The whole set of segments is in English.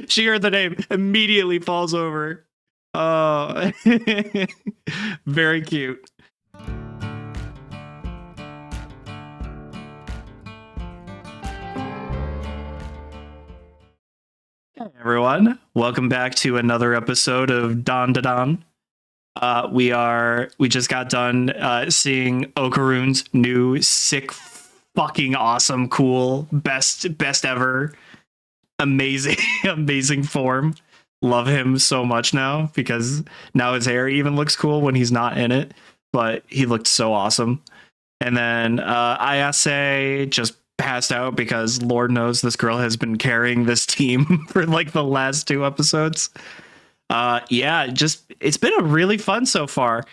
She heard the name, immediately falls over. Oh, very cute. Hey everyone, welcome back to another episode of DanDaDan. We just got done seeing Okarune's new sick, fucking awesome, cool, best ever, amazing, amazing form. Love him so much now because now his hair even looks cool when he's not in it, but he looked so awesome. And then Ayase just passed out because Lord knows this girl has been carrying this team for like the last two episodes. Yeah, just it's been a really fun so far.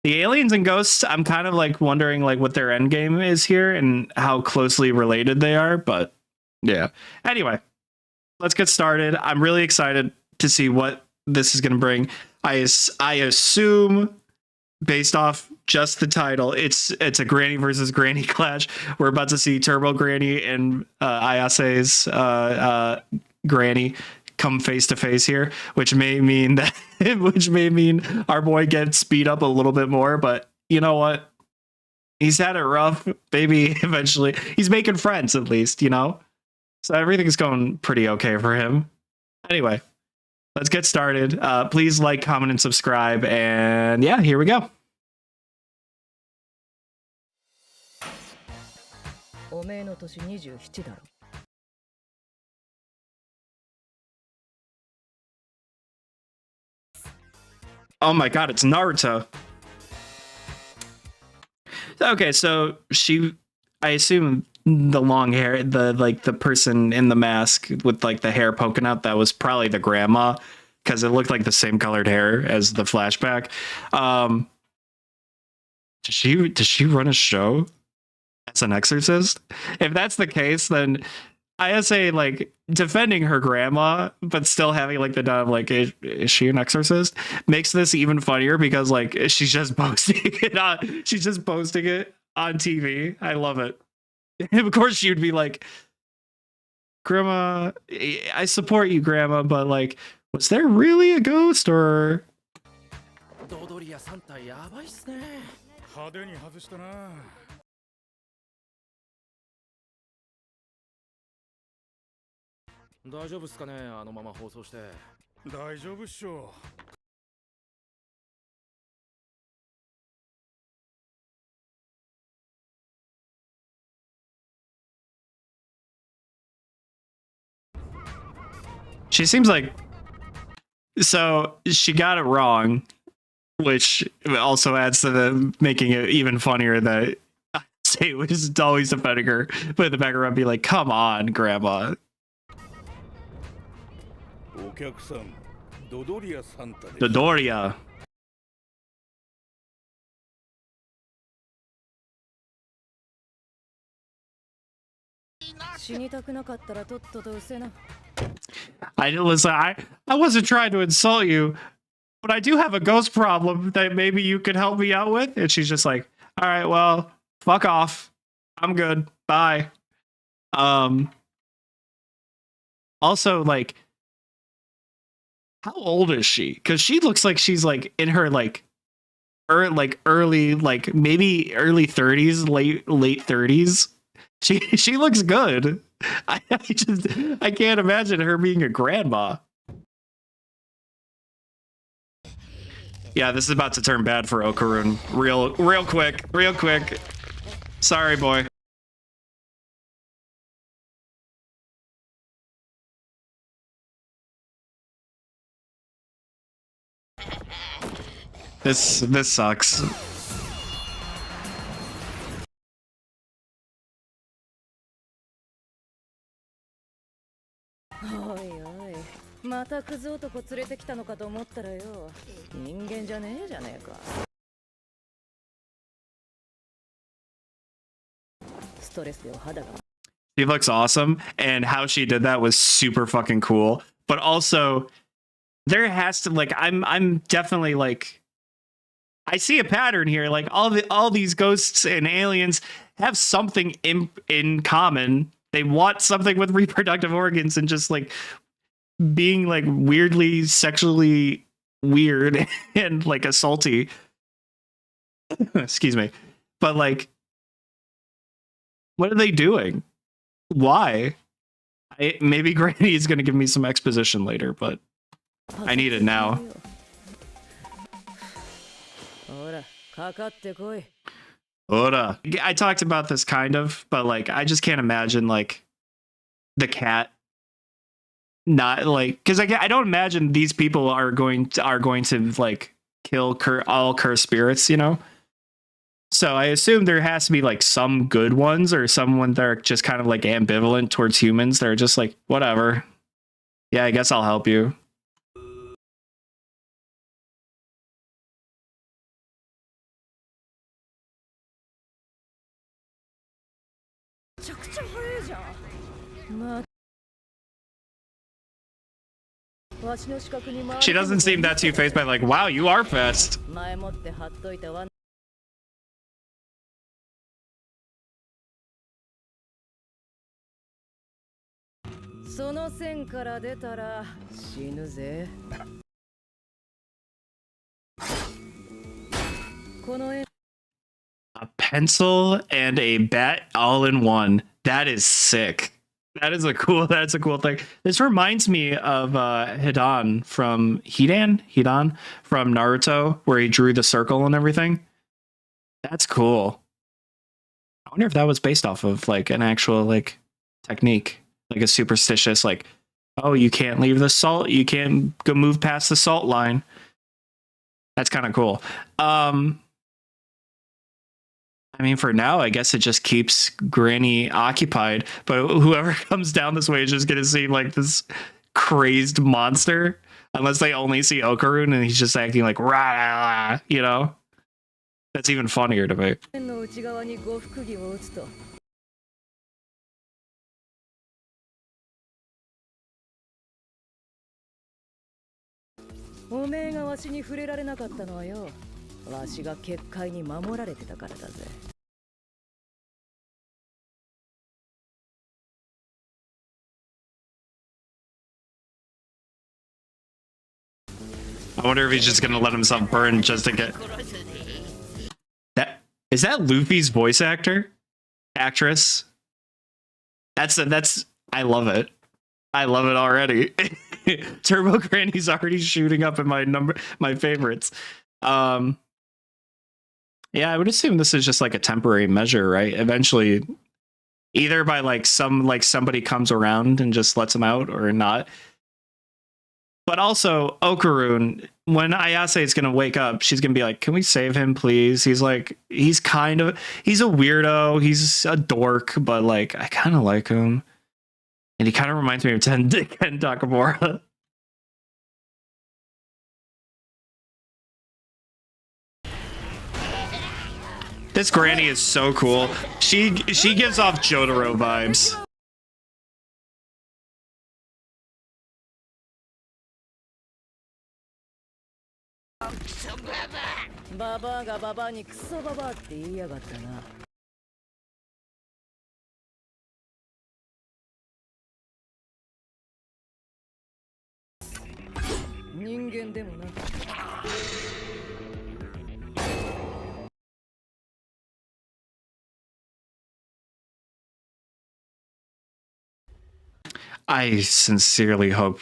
The aliens and ghosts, I'm kind of like wondering like what their end game is here and how closely related they are, but yeah. Anyway, let's get started. I'm really excited to see what this is going to bring. I assume based off just the title, it's a Granny versus Granny clash. We're about to see Turbo Granny and Ayase's Granny come face to face here, which may mean that our boy gets speed up a little bit more. But you know what? He's had it rough. Maybe eventually he's making friends at least, you know. So everything's going pretty okay for him. Anyway, let's get started. Please like, comment, and subscribe. And yeah, here we go. Oh my god, it's Naruto. Okay, so I assume the long hair, the person in the mask with like the hair poking out, that was probably the grandma because it looked like the same colored hair as the flashback. Does she run a show as an exorcist? If that's the case, then I say like defending her grandma, but still having like the dub, like is she an exorcist, makes this even funnier because like she's just posting it on TV. I love it. And of course she would be like, Grandma, I support you, Grandma, but like, was there really a ghost or? She seems like, so she got it wrong, which also adds to the making it even funnier that Say was always defending her, but in the background be like, come on, Grandma. Dodoria. I wasn't trying to insult you, but I do have a ghost problem that maybe you could help me out with. And she's just like, all right, well, fuck off. I'm good. Bye. Also, like, how old is she? Because she looks like she's like in her like early, like maybe early 30s, late 30s. She looks good. I can't imagine her being a grandma. Yeah, this is about to turn bad for Okarune. Real quick. Sorry, boy. This sucks. She looks awesome, and how she did that was super fucking cool. But also, there has to like I'm definitely like I see a pattern here. Like all these ghosts and aliens have something in common. They want something with reproductive organs, and just like being like weirdly sexually weird and like assaulty. Excuse me. But like, what are they doing? Why? Maybe Granny is going to give me some exposition later, but I need it now. Ora. I talked about this kind of, but like, I just can't imagine like the cat not like, because I don't imagine these people are going to like kill all cursed spirits, you know. So I assume there has to be like some good ones or someone that are just kind of like ambivalent towards humans. They're just like, whatever. Yeah, I guess I'll help you. She doesn't seem that two-faced, but like, wow, you are fast. A pencil and a bat all in one. That is sick. That's a cool thing. This reminds me of Hidan from Naruto, where he drew the circle and everything. That's cool. I wonder if that was based off of like an actual like technique, like a superstitious like, oh, you can't leave the salt, you can't go move past the salt line. That's kind of cool. I mean, for now, I guess it just keeps Granny occupied. But whoever comes down this way is just going to seem like this crazed monster. Unless they only see Okarun and he's just acting like, rah, you know? That's even funnier to me. I wonder if he's just gonna let himself burn just to get that. Is that Luffy's voice actress? That's I love it. I love it already. Turbo Granny's already shooting up in my favorites. Yeah, I would assume this is just like a temporary measure, right? Eventually, either by like somebody comes around and just lets him out or not. But also, Okarun, when Ayase is going to wake up, she's going to be like, can we save him, please? He's like, he's a weirdo. He's a dork, but like, I kind of like him. And he kind of reminds me of Ken Takamura. This Granny is so cool. She gives off Jotaro vibes. I sincerely hope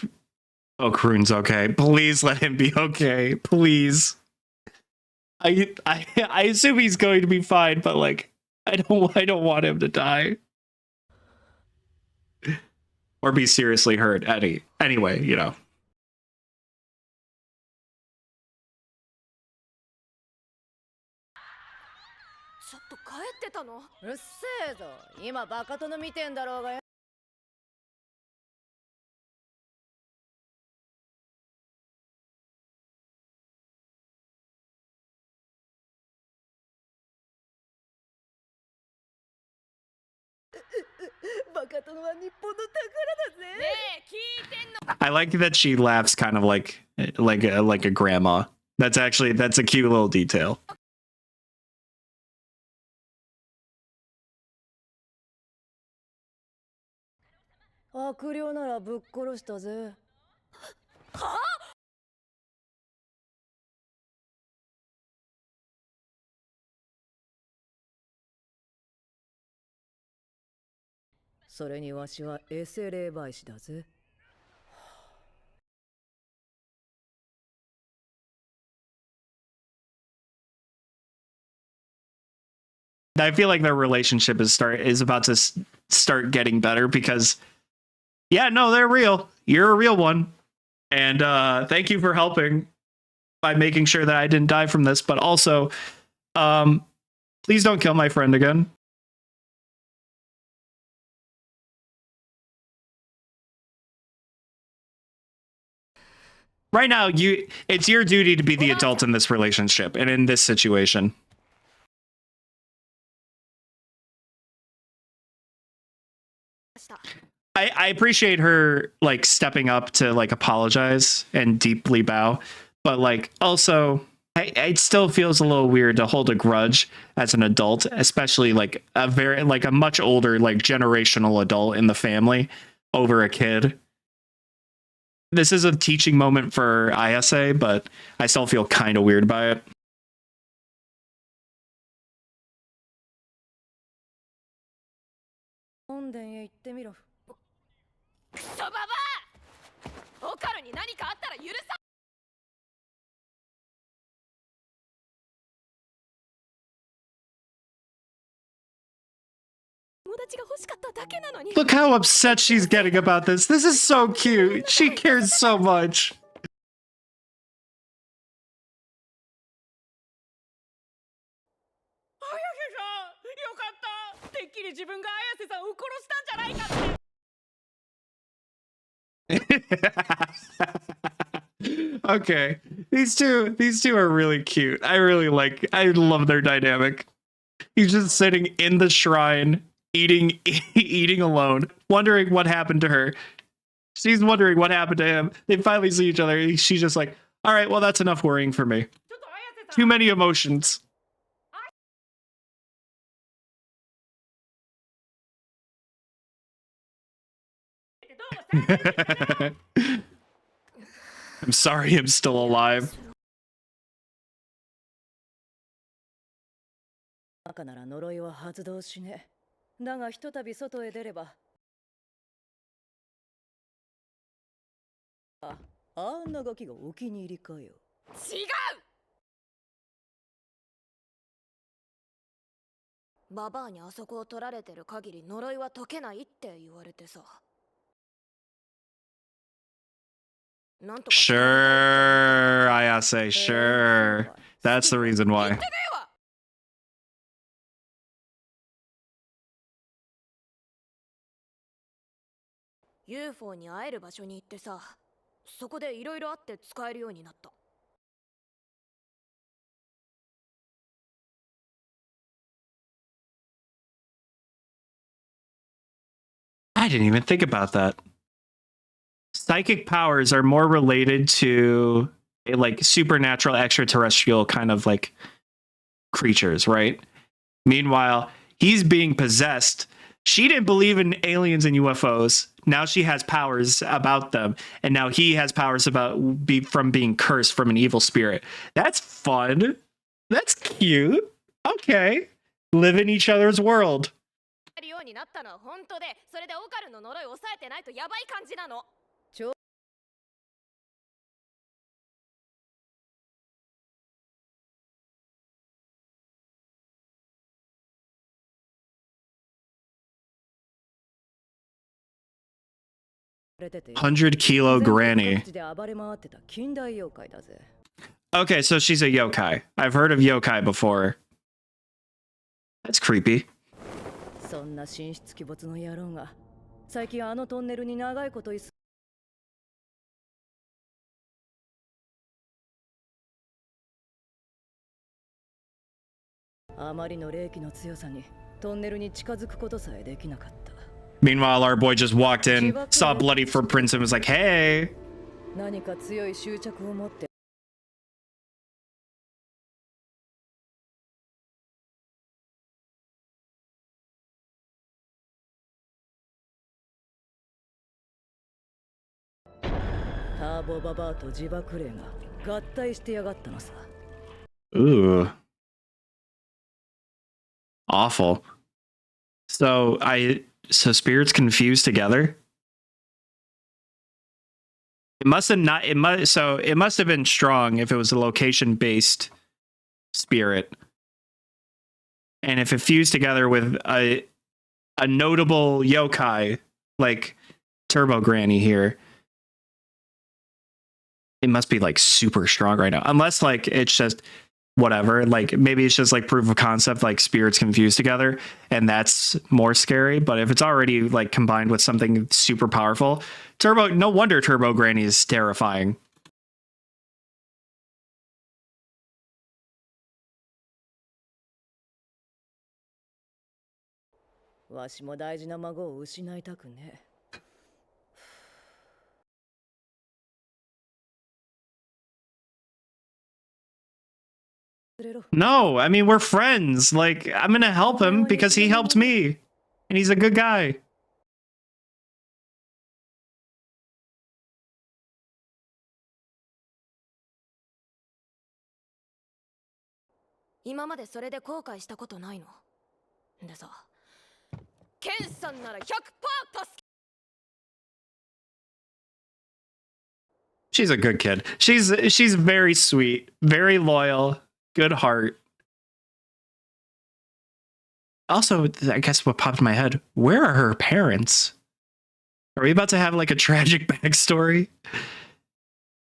Okarun's okay. Please let him be okay. Please. I assume he's going to be fine, but like I don't want him to die. Or be seriously hurt. Anyway, you know. I like that she laughs kind of like a grandma. That's a cute little detail. それにわしはエセ霊媒師だぜ。I feel like their relationship is about to start getting better because, yeah, no, they're real. You're a real one, and thank you for helping by making sure that I didn't die from this. But also, please don't kill my friend again. Right now, it's your duty to be the adult in this relationship and in this situation. I appreciate her like stepping up to like apologize and deeply bow, but like also it still feels a little weird to hold a grudge as an adult, especially like a much older like generational adult in the family over a kid. This is a teaching moment for ISA, but I still feel kind of weird by it. 本殿へ行ってみろ。クソババア！オカルに何かあったら許さ。Look how upset she's getting about this. This is so cute. She cares so much. Okay, these two are really cute. I love their dynamic. He's just sitting in the shrine eating alone, wondering what happened to her. She's wondering what happened to him. They finally see each other. She's just like, all right, well, that's enough worrying for me. Too many emotions. I'm sorry I'm still alive. 中なら呪いは発動しねえ。だがひとたび外へ出れば。あんなガキがお気に入りかよ。違う！ババアにあそこを取られてる限り呪いは解けないって言われてさ。Sure, I say sure. That's the reason why. UFO に会える場所に行ってさ、そこでいろいろあって使えるようになった。I didn't even think about that. Psychic powers are more related to like supernatural extraterrestrial kind of like creatures, right? Meanwhile, he's being possessed. She didn't believe in aliens and UFOs. Now she has powers about them, and now he has powers from being cursed from an evil spirit. That's fun. That's cute. Okay, live in each other's world. ようになったのは本当で、それでオカルの呪いを抑えてないとやばい感じなの。100-kilo granny. Okay, so she's a yokai. I've heard of yokai before. That's creepy. そんな神出鬼没の野郎が最近あのトンネルに長いこと居す。あまりの霊気の強さにトンネルに近づくことさえできなかった。 Meanwhile, our boy just walked in, saw bloody footprints, and was like, "Hey." 何か強い執着を持って。ターボババアと自爆霊が合体してやがったのさ。Ooh. Awful. So spirits confused together. It must have not. It must have been strong if it was a location based spirit, and if it fused together with a notable yokai like Turbo Granny here, it must be like super strong right now. Unless like it's just whatever, like maybe it's just like proof of concept, like spirits confused together, and that's more scary. But if it's already like combined with something super powerful, no wonder Turbo Granny is terrifying. わしも大事な孫を失いたくねえ。No, I mean we're friends. Like I'm gonna help him because he helped me, and he's a good guy. 今までそれで後悔したことないの。でさ、ケンさんなら100%助け。 She's a good kid. She's very sweet, very loyal, good heart. Also, I guess what popped in my head, where are her parents? Are we about to have like a tragic backstory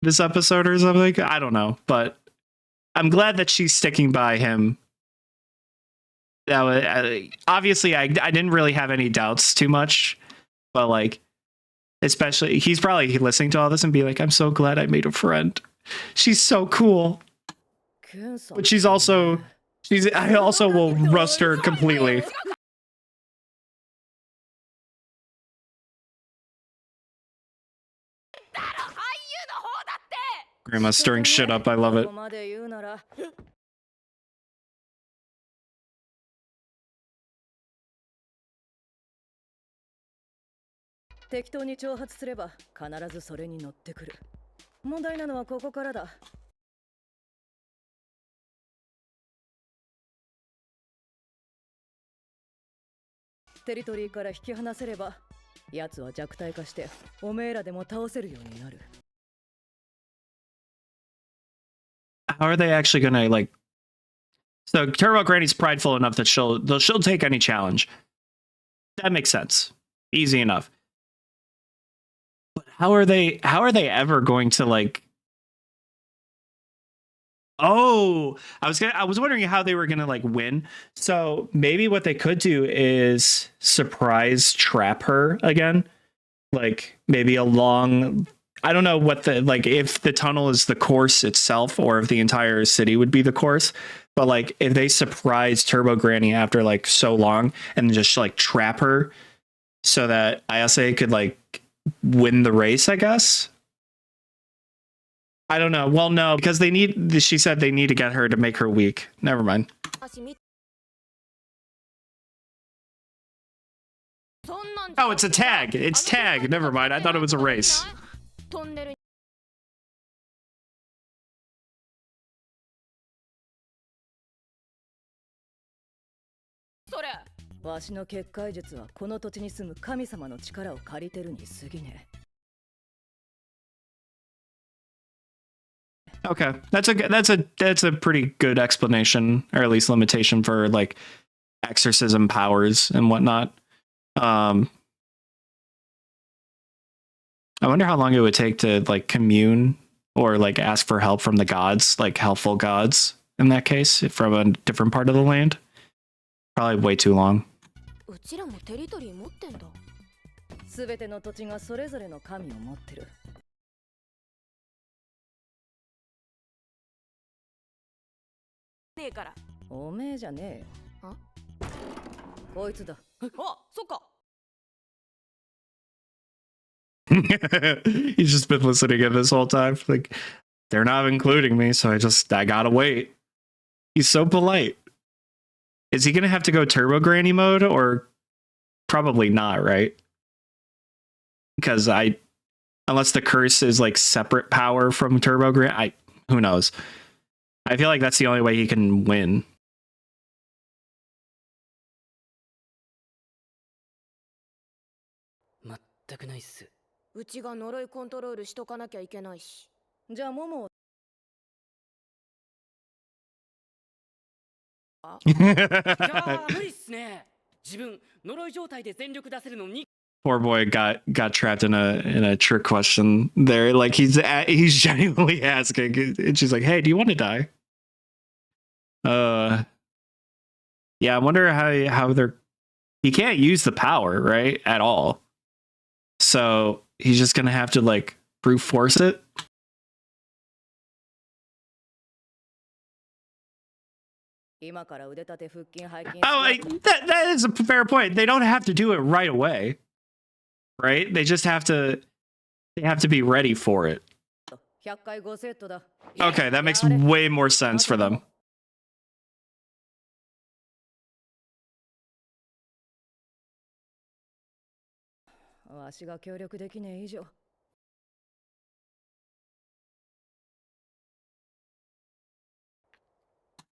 this episode or something? I don't know, but I'm glad that she's sticking by him. That was, obviously, I didn't really have any doubts too much, but like, especially, he's probably listening to all this and be like, I'm so glad I made a friend. She's so cool. But I also will rust her completely. Grandma's stirring shit up. I love it. 適当に挑発すれば必ずそれに乗ってくる。問題なのはここからだ。テリトリーから引き離せれば、奴は弱体化しておめえらでも倒せるようになる。How are they actually gonna like? So Turbo Granny's prideful enough that she'll take any challenge. That makes sense. Easy enough. But how are they ever going to like? Oh, I was wondering how they were gonna like win. So maybe what they could do is surprise trap her again. Like maybe I don't know what if the tunnel is the course itself or if the entire city would be the course. But like if they surprise Turbo Granny after like so long and just like trap her so that ISA could like win the race, I guess. I don't know. Well, no, because she said they need to get her to make her weak. Never mind. Oh, it's a tag. It's tag. Never mind. I thought it was a race. トンネル。それ。わしの結界術はこの土地に住む神様の力を借りてるに過ぎねえ。Okay, that's a pretty good explanation, or at least limitation for like exorcism powers and whatnot. I wonder how long it would take to like commune or like ask for help from the gods, like helpful gods in that case, from a different part of the land. Probably way too long. うちらもテリトリー持ってんだ。すべての土地がそれぞれの神を持ってる。ねえから。おめえじゃねえよ。あ？こいつだ。あ、そっか。He's just been listening in this whole time. Like, they're not including me, so I gotta wait. He's so polite. Is he gonna have to go Turbo Granny mode or probably not, right? Because unless the curse is like separate power from Turbo Granny, who knows? I feel like that's the only way he can win. 全くないっす。うちが呪いコントロールしとかなきゃいけないし。じゃあモモをいやー、無理っすね。自分、呪い状態で全力出せるのに。 Poor boy got trapped in a trick question there. Like he's genuinely asking, and she's like, "Hey, do you want to die?" Yeah, I wonder how they're. He can't use the power, right, at all. So he's just gonna have to like brute force it. 今から腕立て腹筋背筋 Oh, that is a fair point. They don't have to do it right away, right? They just have to. They have to be ready for it. 100回5セットだ Okay, that makes way more sense for them. わしが協力できねえ以上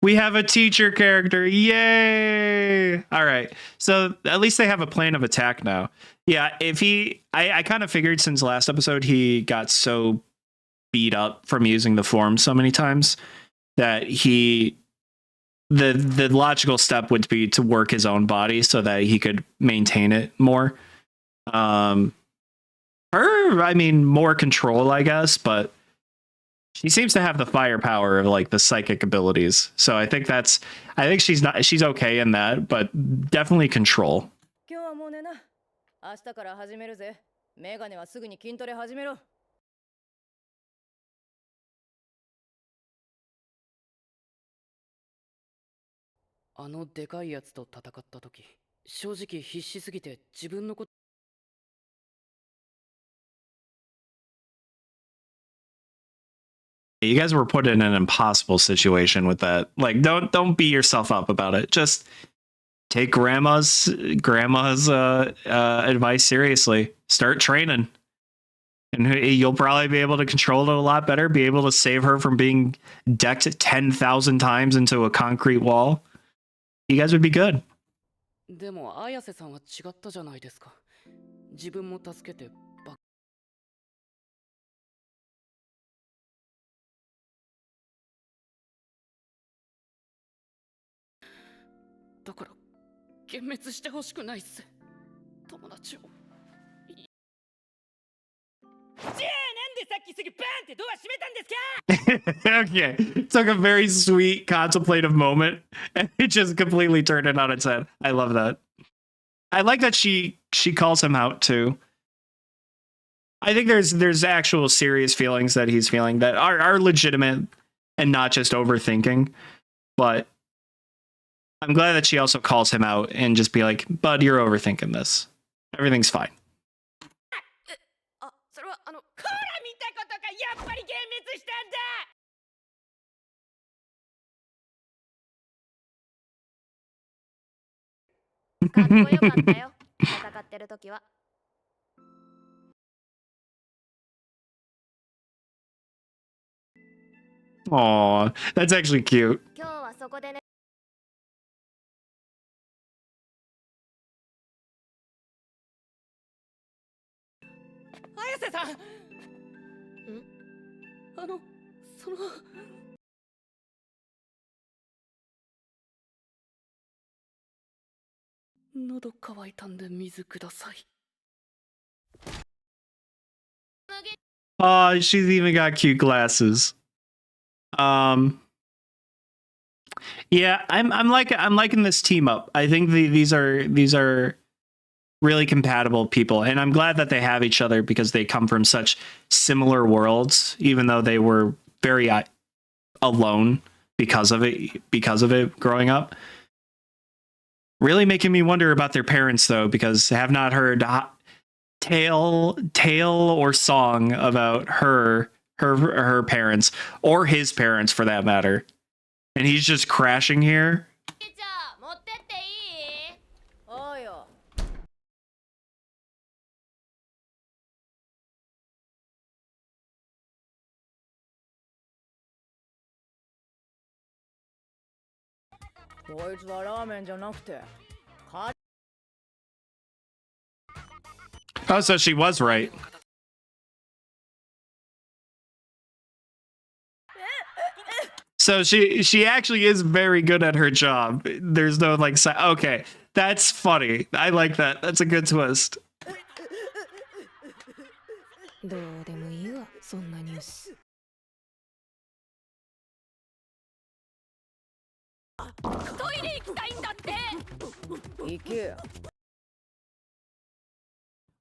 We have a teacher character. Yay! All right. So at least they have a plan of attack now. Yeah, if I kind of figured since last episode he got so beat up from using the form so many times that the logical step would be to work his own body so that he could maintain it more. I mean, more control, I guess, but she seems to have the firepower of like the psychic abilities. So I think she's okay in that, but definitely control. 今日はもう寝な明日から始めるぜメガネはすぐに筋トレ始めろあのでかいやつと戦った時、正直必死すぎて自分のこと。 You guys were put in an impossible situation with that. Like, don't beat yourself up about it. Just take grandma's advice seriously. Start training, and you'll probably be able to control it a lot better. Be able to save her from being decked 10,000 times into a concrete wall. You guys would be good. でも綾瀬さんは違ったじゃないですか。自分も助けてば。だから幻滅してほしくないっす。友達を。じゃあなんでさっきすぐバーンってドア閉めたんですか Okay. Took a very sweet contemplative moment and it just completely turned it on its head. I love that. I like that she calls him out too. I think there's actual serious feelings that he's feeling that are legitimate and not just overthinking. But I'm glad that she also calls him out and just be like, "Bud, you're overthinking this. Everything's fine." あ、それはほら見たことかやっぱり幻滅したんだ。かっこよかったよ。戦ってる時は。Aw, that's actually cute. 今日はそこでね。綾瀬さん。その。喉乾いたんで水ください。Oh, she's even got cute glasses. Yeah, I'm liking this team up. I think these are really compatible people, and I'm glad that they have each other because they come from such similar worlds, even though they were very alone because of it growing up. Really making me wonder about their parents though, because I have not heard tale or song about her parents or his parents for that matter. And he's just crashing here. じゃあ持ってっていい？おうよ こいつはラーメンじゃなくて Oh, so she was right. So she actually is very good at her job. There's no like okay, that's funny. I like that. That's a good twist. どうでもいいわそんなニュース。トイレ行きたいんだって。行けや。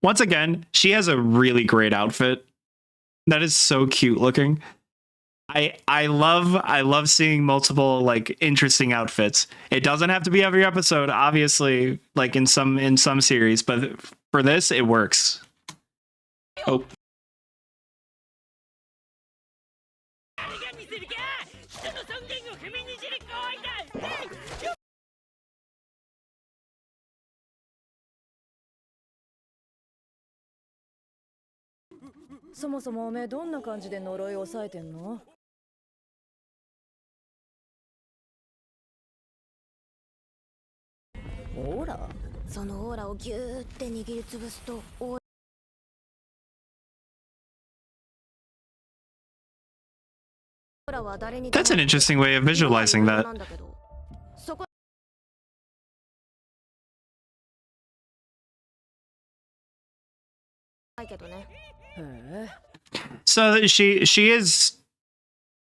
Once again, she has a really great outfit. That is so cute looking. I love seeing multiple like interesting outfits. It doesn't have to be every episode, obviously, like in some series, but for this it works. Oh. So そもそもおめえどんな感じで呪いを抑えてんの？オーラ？そのオーラをギューって握りつぶすとオーラは誰にでも That's an interesting way of visualizing that. なんだけどそこ ないけどね。 So she is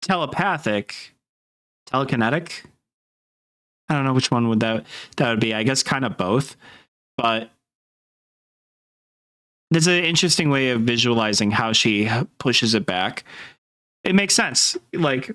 telepathic, telekinetic. I don't know which one that would be. I guess kind of both, but there's an interesting way of visualizing how she pushes it back. It makes sense, like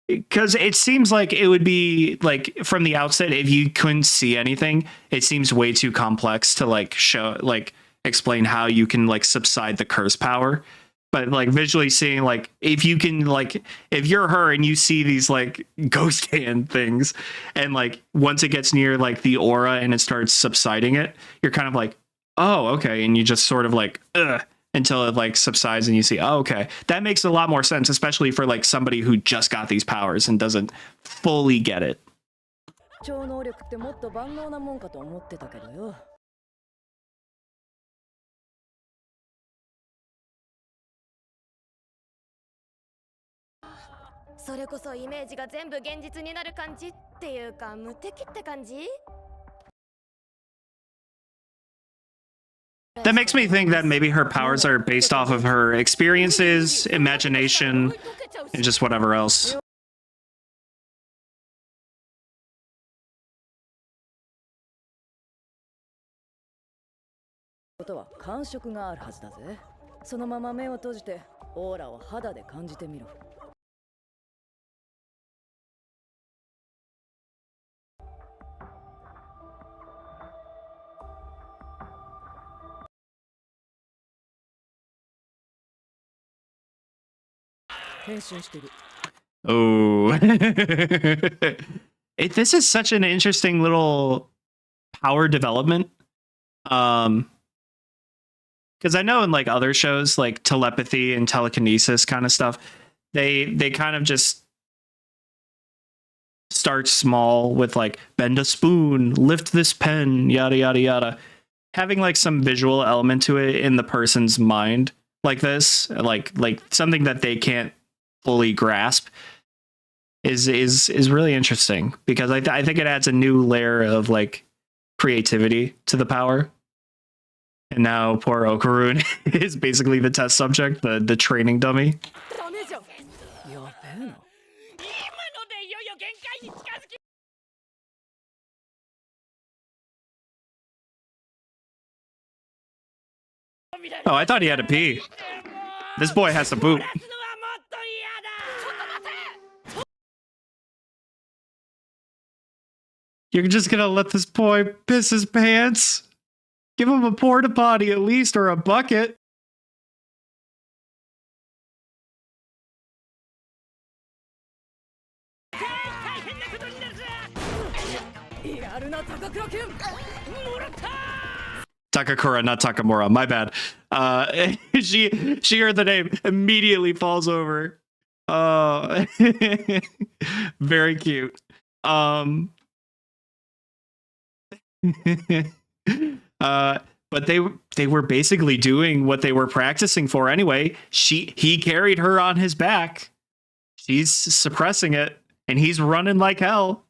because it seems like it would be like from the outset if you couldn't see anything, it seems way too complex to like show like explain how you can like subside the curse power. But like visually seeing like if you can like if you're her and you see these like ghost hand things and like once it gets near like the aura and it starts subsiding it, you're kind of like, oh, okay, and you just sort of like until it like subsides and you see, oh, okay, that makes a lot more sense, especially for like somebody who just got these powers and doesn't fully get it. 超能力ってもっと万能なもんかと思ってたけどよ。 それこそイメージが全部現実になる感じっていうか無敵って感じ That makes me think that maybe her powers are based off of her experiences, imagination, and just whatever else. ことは感触があるはずだぜ。そのまま目を閉じてオーラを肌で感じてみろ。 Oh, this is such an interesting little power development. Because I know in like other shows, like telepathy and telekinesis kind of stuff, they kind of just start small with like bend a spoon, lift this pen, yada yada yada. Having like some visual element to it in the person's mind, like this, like something that they can't fully grasp is really interesting because I think it adds a new layer of like creativity to the power. And now poor Okarun is basically the test subject, the training dummy. Oh, I thought he had to pee. This boy has to poop. You're just gonna let this boy piss his pants? Give him a porta potty at least, or a bucket. Takakura, not Takamura. My bad. She heard the name, immediately falls over. Oh, very cute. But but they were basically doing what they were practicing for anyway. He carried her on his back. She's suppressing it, and he's running like hell.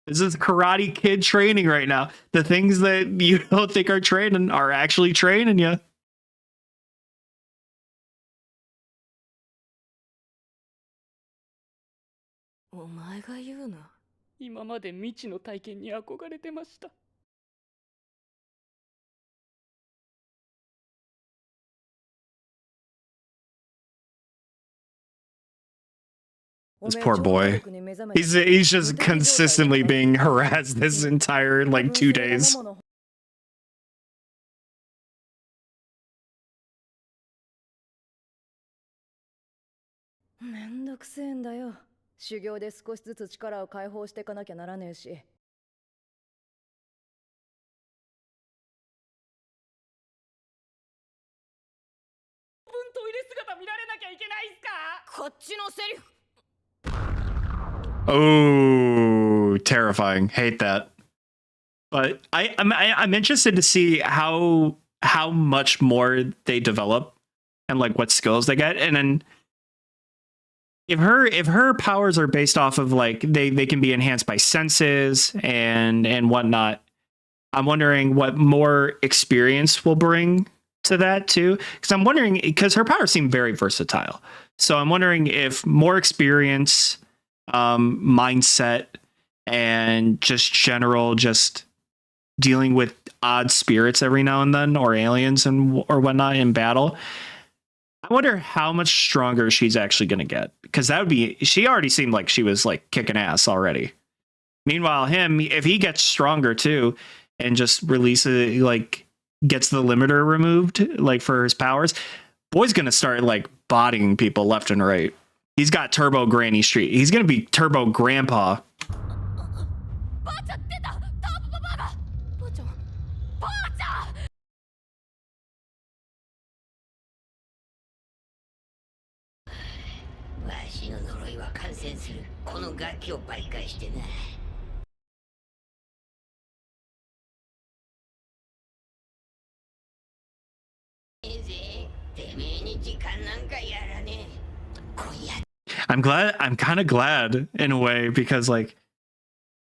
This is Karate Kid training right now. The things that you don't think are training are actually training you. お前が言うな。今まで未知の体験に憧れてました。This poor boy. He's just consistently being harassed this entire like 2 days. めんどくせえんだよ。修行で少しずつ力を解放していかなきゃならねえし。トイレ姿見られなきゃいけないんすか？こっちのセリフ。 Oh, terrifying. Hate that. But I'm interested to see how much more they develop and like what skills they get, and then if her powers are based off of like they can be enhanced by senses and whatnot. I'm wondering what more experience will bring to that too, because I'm wondering, because her powers seem very versatile, so I'm wondering if more experience, mindset, and just general just dealing with odd spirits every now and then, or aliens and or whatnot in battle. I wonder how much stronger she's actually going to get, because that would be, she already seemed like she was like kicking ass already. Meanwhile, him, if he gets stronger too and just releases, like gets the limiter removed, like for his powers, boy's going to start like bodying people left and right. He's got Turbo Granny Street. He's going to be Turbo Grandpa. ばあちゃん出た。ターボババアが。ばあちゃん。ばあちゃん。 わしの呪いは感染するこの楽器を媒介してな。ええぜ、てめえに時間なんかやらねえ。今夜。I'm kind of glad in a way, because like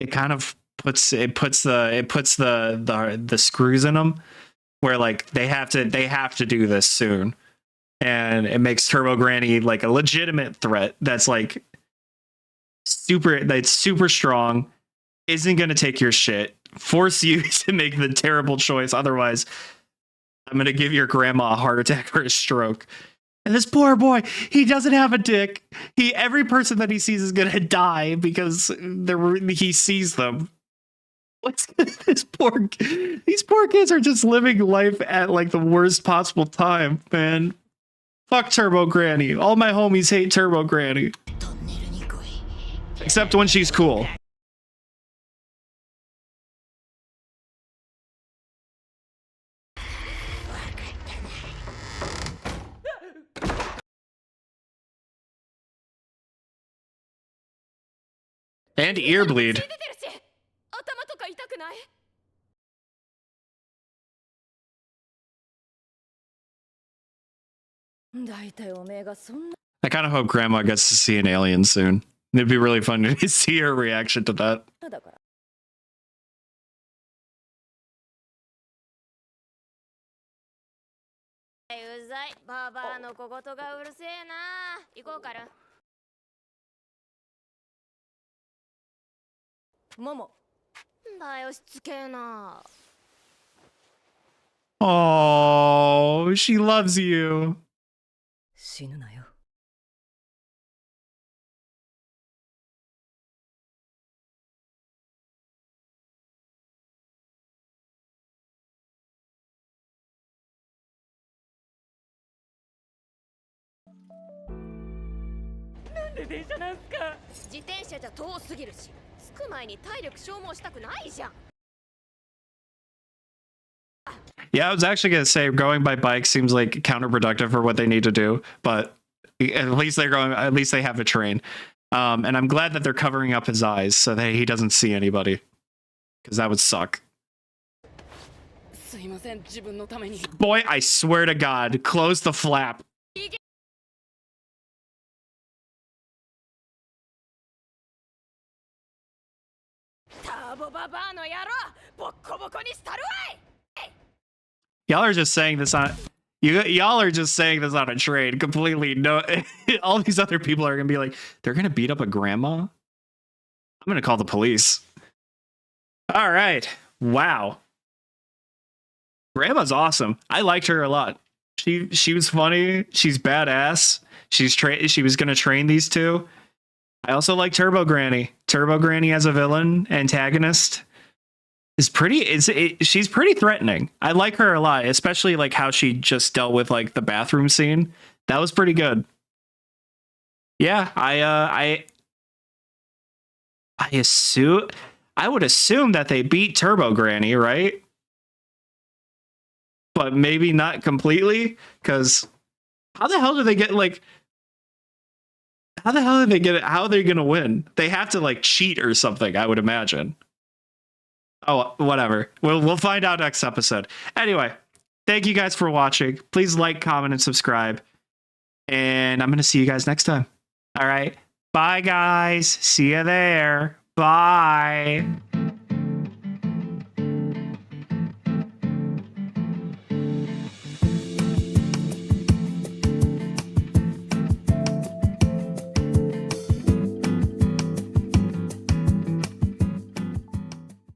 it kind of puts the screws in them, where like they have to do this soon. And it makes Turbo Granny like a legitimate threat that's like super strong, isn't going to take your shit, force you to make the terrible choice. Otherwise, I'm going to give your grandma a heart attack or a stroke. And this poor boy, he doesn't have a dick. Every person that he sees is going to die because he sees them. What's these poor kids are just living life at like the worst possible time, man. Fuck Turbo Granny. All my homies hate Turbo Granny. Except when she's cool. And ear bleed. 血出てるし。頭とか痛くない？ 大体おめえがそんな。 I kind of hope Grandma gets to see an alien soon. It'd be really fun to see her reaction to that. だから。うざい。ババアの小言がうるせえな。行こうかる。もも。だよしつけえな。 Oh, she loves you. 死ぬなよ。なんで電車なんすか？自転車じゃ遠すぎるし、着く前に体力消耗したくないじゃん。 Yeah, I was actually going to say going by bike seems like counterproductive for what they need to do, but at least at least they have a train. And I'm glad that they're covering up his eyes so that he doesn't see anybody, because that would suck. すいません、自分のために。 Boy, I swear to God, close the flap. ターボババアの野郎ボッコボコにしたるわい。 Y'all are just saying this on y'all are just saying this on a trade completely. No, all these other people are gonna be like, they're gonna beat up a grandma. I'm gonna call the police. All right, wow. Grandma's awesome. I liked her a lot. She was funny. She's badass. She was gonna train these two. I also like Turbo Granny. Turbo Granny as a villain antagonist is she's pretty threatening. I like her a lot, especially like how she just dealt with like the bathroom scene. That was pretty good. Yeah, I would assume that they beat Turbo Granny, right? But maybe not completely, because how the hell do they get like how the hell did they get it? How are they gonna win? They have to like cheat or something, I would imagine. Oh, whatever. We'll find out next episode. Anyway, thank you guys for watching. Please like, comment, and subscribe. And I'm gonna see you guys next time. All right. Bye, guys. See you there. Bye.